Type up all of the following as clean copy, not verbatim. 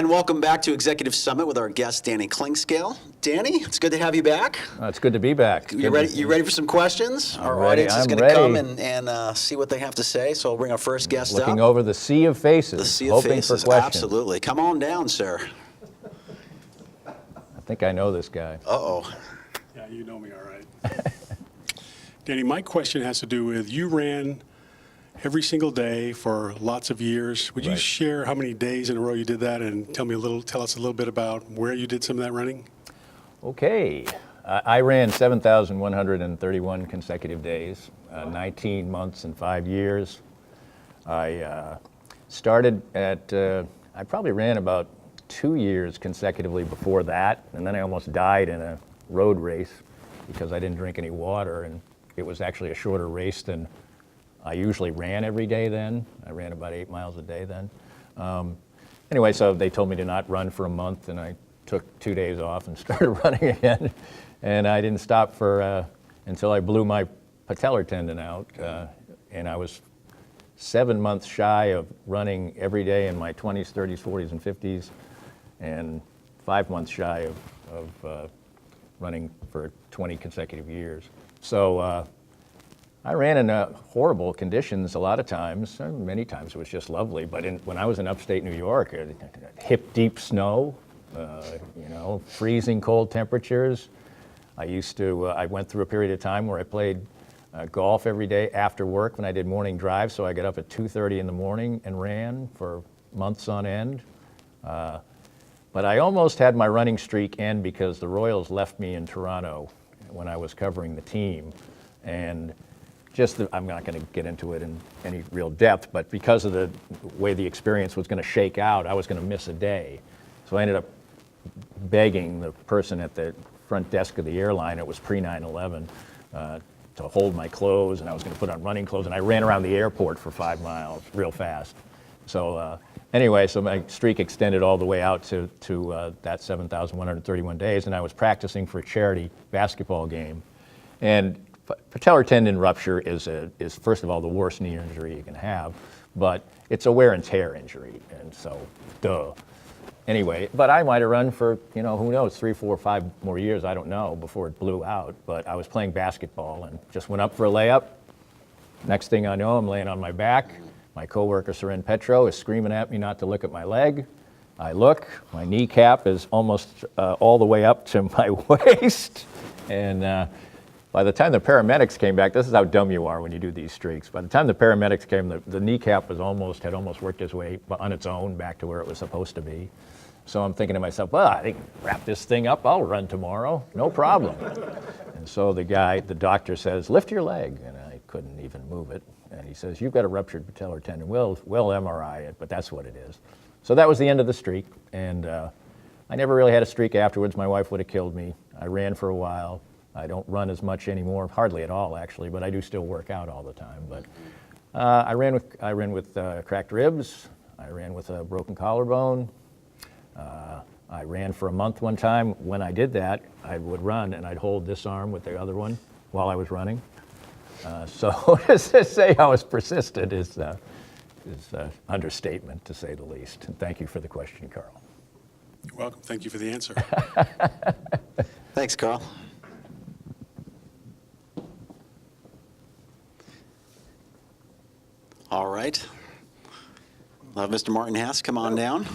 And welcome back to Executive Summit with our guest, Danny Clinkscale. Danny, it's good to have you back. It's good to be back. You ready for some questions? Our audience is going to come and see what they have to say, so I'll bring our first guest Looking over the sea of faces, the sea of hoping faces, for questions. absolutely. Come on down, sir. I think I know this guy. Uh-oh. Yeah, you know me all right. Danny, my question has to do with you ran every single day for lots of years. Would you share how many days in a row you did that and tell us a little bit about where you did some of that running? Okay. I ran 7,131 consecutive days, 19 months and 5 years. I started at, I probably ran about 2 years consecutively before that, and then I almost died in a road race because I didn't drink any water, and it was actually a shorter race than I usually ran every day then. I ran about 8 miles a day then. Anyway, so they told me to not run for a month, and I took 2 days off and started running again. And I didn't stop for until I blew my patellar tendon out. And I was 7 months shy of running every day in my 20s, 30s, 40s, and 50s, and 5 months shy of running for 20 consecutive years. So I ran in horrible conditions a lot of times. Many times it was just lovely, but when I was in upstate New York, hip-deep snow, freezing cold temperatures. I went through a period of time where I played golf every day after work when I did morning drives, so I got up at 2:30 in the morning and ran for months on end. But I almost had my running streak end because the Royals left me in Toronto when I was covering the team. And I'm not going to get into it in any real depth, but because of the way the experience was going to shake out, I was going to miss a day. So I ended up begging the person at the front desk of the airline, it was pre-9/11, to hold my clothes, and I was going to put on running clothes, and I ran around the airport for 5 miles real fast. So anyway, so my streak extended all the way out to that 7,131 days, and I was practicing for a charity basketball game. And patellar tendon rupture is first of all the worst knee injury you can have, but it's a wear and tear injury, and so duh. Anyway, but I might have run for, who knows, 3, 4, 5 more years, I don't know, before it blew out. But I was playing basketball and just went up for a layup. Next thing I know, I'm laying on my back. My coworker, Seren Petro, is screaming at me not to look at my leg. I look, my kneecap is almost all the way up to my waist. And by the time the paramedics came back, this is how dumb you are when you do these streaks. By the time the paramedics came, the kneecap had almost worked its way on its own back to where it was supposed to be. So I'm thinking to myself, well, I think wrap this thing up, I'll run tomorrow, no problem. And so the doctor says, lift your leg, and I couldn't even move it. And he says, you've got a ruptured patellar tendon. We'll MRI it, but that's what it is. So that was the end of the streak, and I never really had a streak afterwards. My wife would have killed me. I ran for a while. I don't run as much anymore, hardly at all actually, but I do still work out all the time. But I ran with cracked ribs. I ran with a broken collarbone. I ran for a month one time. When I did that, I would run and I'd hold this arm with the other one while I was running. So to say I was persistent is understatement, to say the least. And thank you for the question, Carl. You're welcome. Thank you for the answer. Thanks, Carl. All right. I'll have Mr. Martin Hass come on down.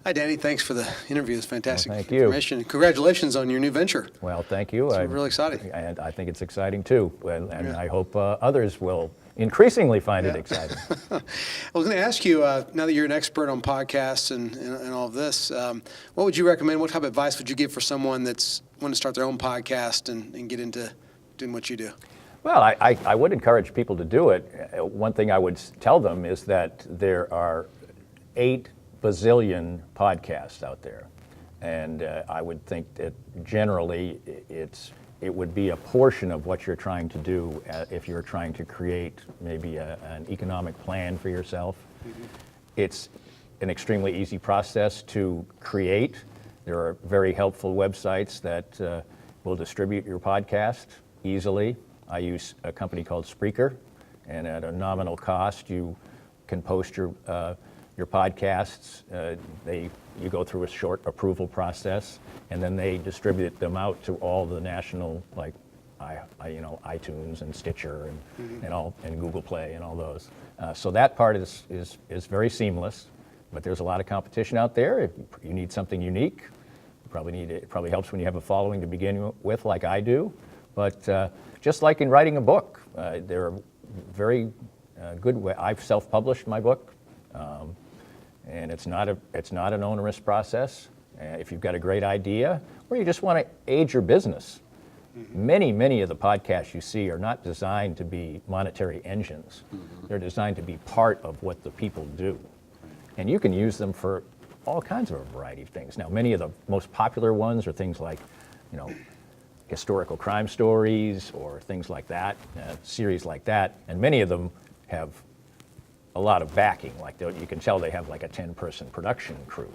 Hi, Danny. Thanks for the interview. It's fantastic information. Congratulations on your new venture. Well, thank you. It's really exciting. And I think it's exciting too. And I hope others will increasingly find it exciting. I was going to ask you, now that you're an expert on podcasts and all of this, what would you recommend? What type of advice would you give for someone that's want to start their own podcast and get into doing what you do? Well, I would encourage people to do it. One thing I would tell them is that there are 8 bazillion podcasts out there. And I would think that generally it would be a portion of what you're trying to do if you're trying to create maybe an economic plan for yourself. Mm-hmm. It's an extremely easy process to create. There are very helpful websites that will distribute your podcast easily. I use a company called Spreaker, and at a nominal cost, you can post your your podcasts. You go through a short approval process, and then they distribute them out to all the national, like iTunes and Stitcher and Google Play and all those. So that part is very seamless, but there's a lot of competition out there. If you need something unique, it probably helps when you have a following to begin with, like I do. But just like in writing a book, there are very good way. I've self-published my book, and it's not an onerous process. If you've got a great idea, or you just want to aid your business. Many of the podcasts you see are not designed to be monetary engines. They're designed to be part of what the people do. And you can use them for all kinds of a variety of things. Now, many of the most popular ones are things like, historical crime stories or things like that, series like that. And many of them have a lot of backing. Like you can tell they have like a 10-person production crew.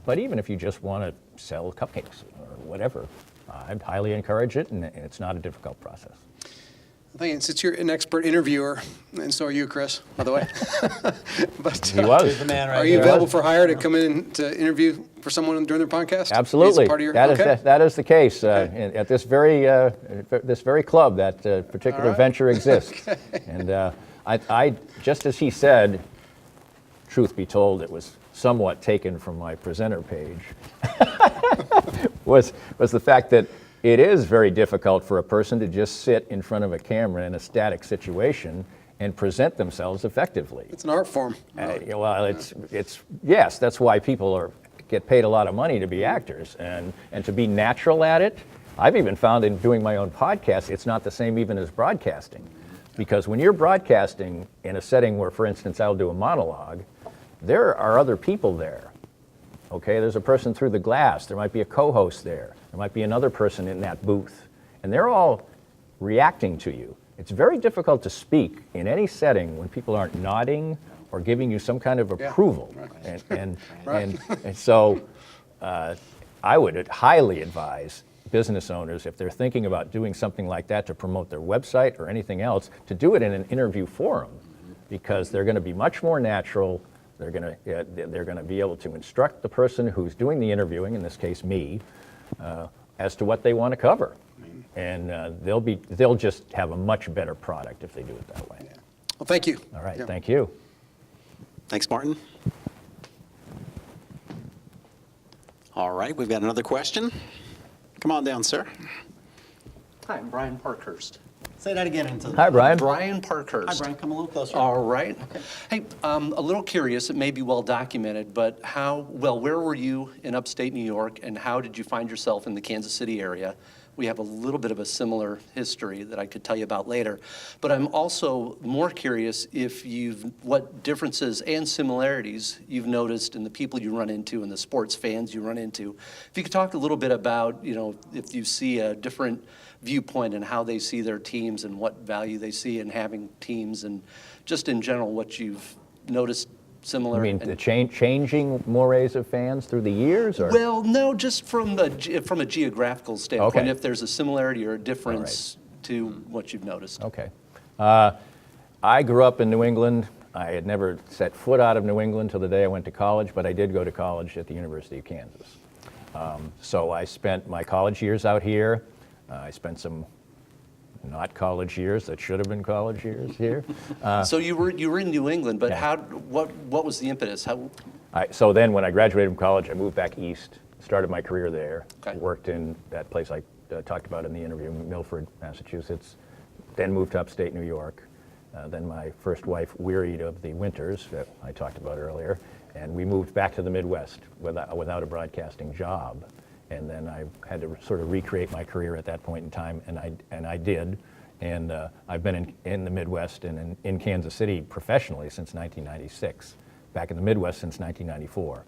But even if you just want to sell cupcakes or whatever, I'd highly encourage it, and it's not a difficult process. Thank you. Since you're an expert interviewer, and so are you, Chris, by the way. But He was. The man right are you there. available for hire to come in to interview for someone during their podcast? Absolutely. Is it part of your, That is the case. At this very club, that particular venture exists. And I, just as he said, truth be told, it was somewhat taken from my presenter page, was the fact that it is very difficult for a person to just sit in front of a camera in a static situation and present themselves effectively. It's an art form. Well, it's yes, that's why people get paid a lot of money to be actors and to be natural at it. I've even found in doing my own podcast, it's not the same even as broadcasting. Because when you're broadcasting in a setting where, for instance, I'll do a monologue, there are other people there. Okay, there's a person through the glass. There might be a co-host there. There might be another person in that booth. And they're all reacting to you. It's very difficult to speak in any setting when people aren't nodding or giving you some kind of approval. Right. And so I would highly advise business owners, if they're thinking about doing something like that to promote their website or anything else, to do it in an interview forum, because they're going to be much more natural. They're going to be able to instruct the person who's doing the interviewing, in this case me, as to what they want to cover, and they'll just have a much better product if they do it that way. Yeah. Well, thank you. All right, thank you. Thanks, Martin. All right, we've got another question. Come on down, sir. Hi, I'm Brian Parkhurst. Say that again. Hi, Brian. Brian Parkhurst. Hi, Brian. Come a little closer. All right. Okay. Hey, a little curious, it may be well documented, but where were you in upstate New York, and how did you find yourself in the Kansas City area? We have a little bit of a similar history that I could tell you about later. But I'm also more curious what differences and similarities you've noticed in the people you run into and the sports fans you run into. If you could talk a little bit about, if you see a different viewpoint in how they see their teams and what value they see in having teams, and just in general what you've noticed similar. You mean the changing mores of fans through the years, or? Well, no, just from a geographical standpoint, Okay. if there's a similarity or a difference to what you've noticed. Okay. I grew up in New England. I had never set foot out of New England till the day I went to college, but I did go to college at the University of Kansas. So I spent my college years out here. I spent some not college years that should have been college years here. So you were in New England, but what was the impetus? So then when I graduated from college, I moved back east, started my career there, Okay. worked in that place I talked about in the interview, Milford, Massachusetts, then moved to upstate New York. Then my first wife wearied of the winters that I talked about earlier, and we moved back to the Midwest without a broadcasting job. And then I had to sort of recreate my career at that point in time, and I did. And I've been in the Midwest and in Kansas City professionally since 1996, back in the Midwest since 1994.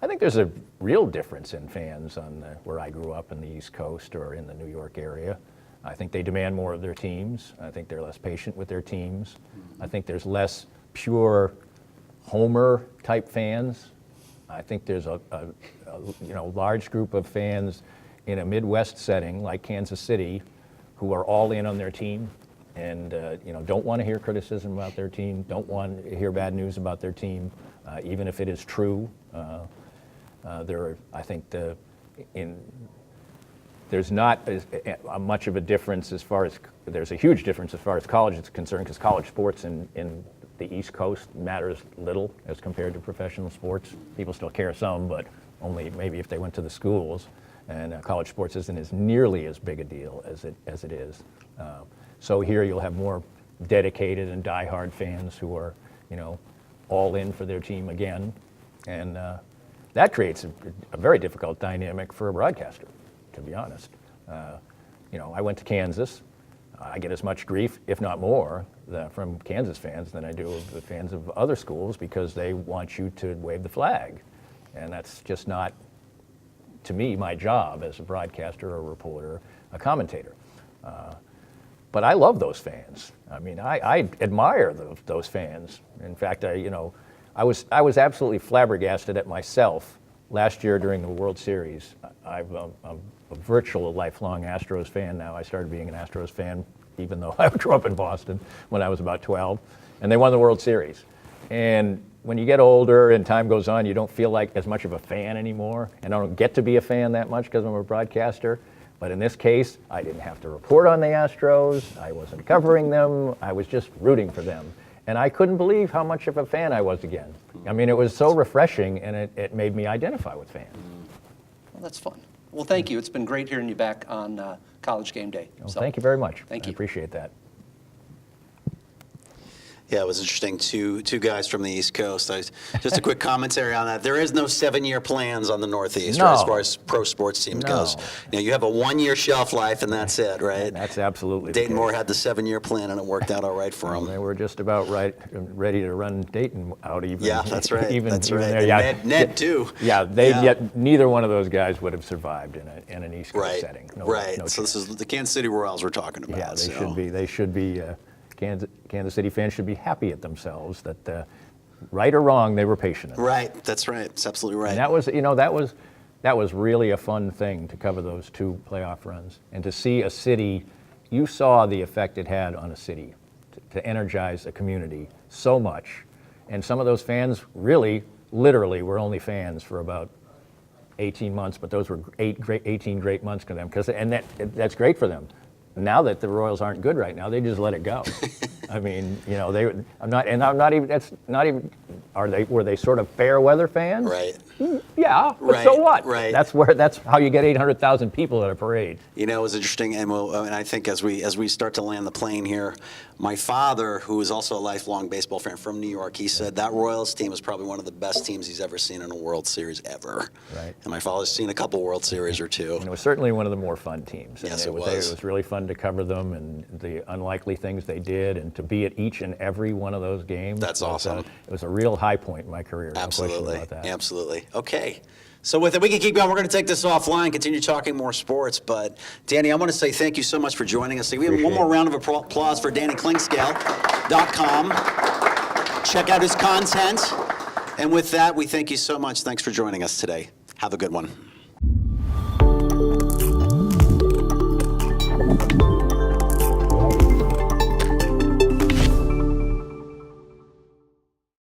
I think there's a real difference in fans on where I grew up in the East Coast or in the New York area. I think they demand more of their teams. I think they're less patient with their teams. I think there's less pure homer type fans. I think there's a large group of fans in a Midwest setting like Kansas City who are all in on their team, and don't want to hear criticism about their team, don't want to hear bad news about their team, even if it is true. I think there's not much of a difference as far as, there's a huge difference as far as college is concerned, because college sports in the East Coast matters little as compared to professional sports. People still care some, but only maybe if they went to the schools. And college sports isn't as nearly as big a deal as it is. So here you'll have more dedicated and diehard fans who are, all in for their team again. And that creates a very difficult dynamic for a broadcaster, to be honest. I went to Kansas. I get as much grief, if not more, from Kansas fans than I do of the fans of other schools, because they want you to wave the flag. And that's just not, to me, my job as a broadcaster, a reporter, a commentator. But I love those fans. I mean, I admire those fans. In fact, I was absolutely flabbergasted at myself last year during the World Series. I'm a virtual lifelong Astros fan now. I started being an Astros fan even though I grew up in Boston when I was about 12. And they won the World Series. And when you get older and time goes on, you don't feel like as much of a fan anymore. And I don't get to be a fan that much because I'm a broadcaster. But in this case, I didn't have to report on the Astros. I wasn't covering them. I was just rooting for them. And I couldn't believe how much of a fan I was again. I mean, it was so refreshing, and it made me identify with fans. Well, that's fun. Well, thank you. It's been great hearing you back on College Game Day. Well, thank you very much. Thank you. I appreciate that. Yeah, it was interesting. Two guys from the East Coast. Just a quick commentary on that. There is no 7-year plans on the Northeast, right, as far as pro sports team goes. You have a 1-year shelf life, and that's it, right? That's absolutely. Dayton Moore had the 7-year plan, and it worked out all right for them. They were just about ready to run Dayton out even. Yeah, that's right. Even right. there. And Yeah, Ned too. Yeah, yet neither one of those guys would have survived in an East Coast setting. No So this is the Kansas City Royals we're talking about. Yeah, they should be. Kansas City fans should be happy at themselves that, right or wrong, they were patient enough. Right, that's right. It's absolutely right. And that was really a fun thing to cover those 2 playoff runs and to see a city. You saw the effect it had on a city to energize a community so much, and some of those fans really, literally, were only fans for about 18 months, but those were 18 great months for them, and that's great for them. Now that the Royals aren't good right now, they just let it go. I mean, I'm not even. Were they sort of fair weather fans? Right. Yeah. But so what? Right. That's how you get 800,000 people at a parade. It was interesting, and I think as we start to land the plane here, my father, who is also a lifelong baseball fan from New York, he said that Royals team is probably one of the best teams he's ever seen in a World Series ever. Right. And my father's seen a couple World Series or 2. And it was certainly one of the more fun teams. Yes, and it was. It was really fun to cover them and the unlikely things they did, and to be at each and every one of those games. That's awesome. It was a real high point in my career. Absolutely. No question about that. Absolutely. Okay. So with it, we can keep going. We're going to take this offline, continue talking more sports. But Danny, I want to say thank you so much for joining us. We have one more round of applause for Danny Clinkscale.com. Check out his content. And with that, we thank you so much. Thanks for joining us today. Have a good one.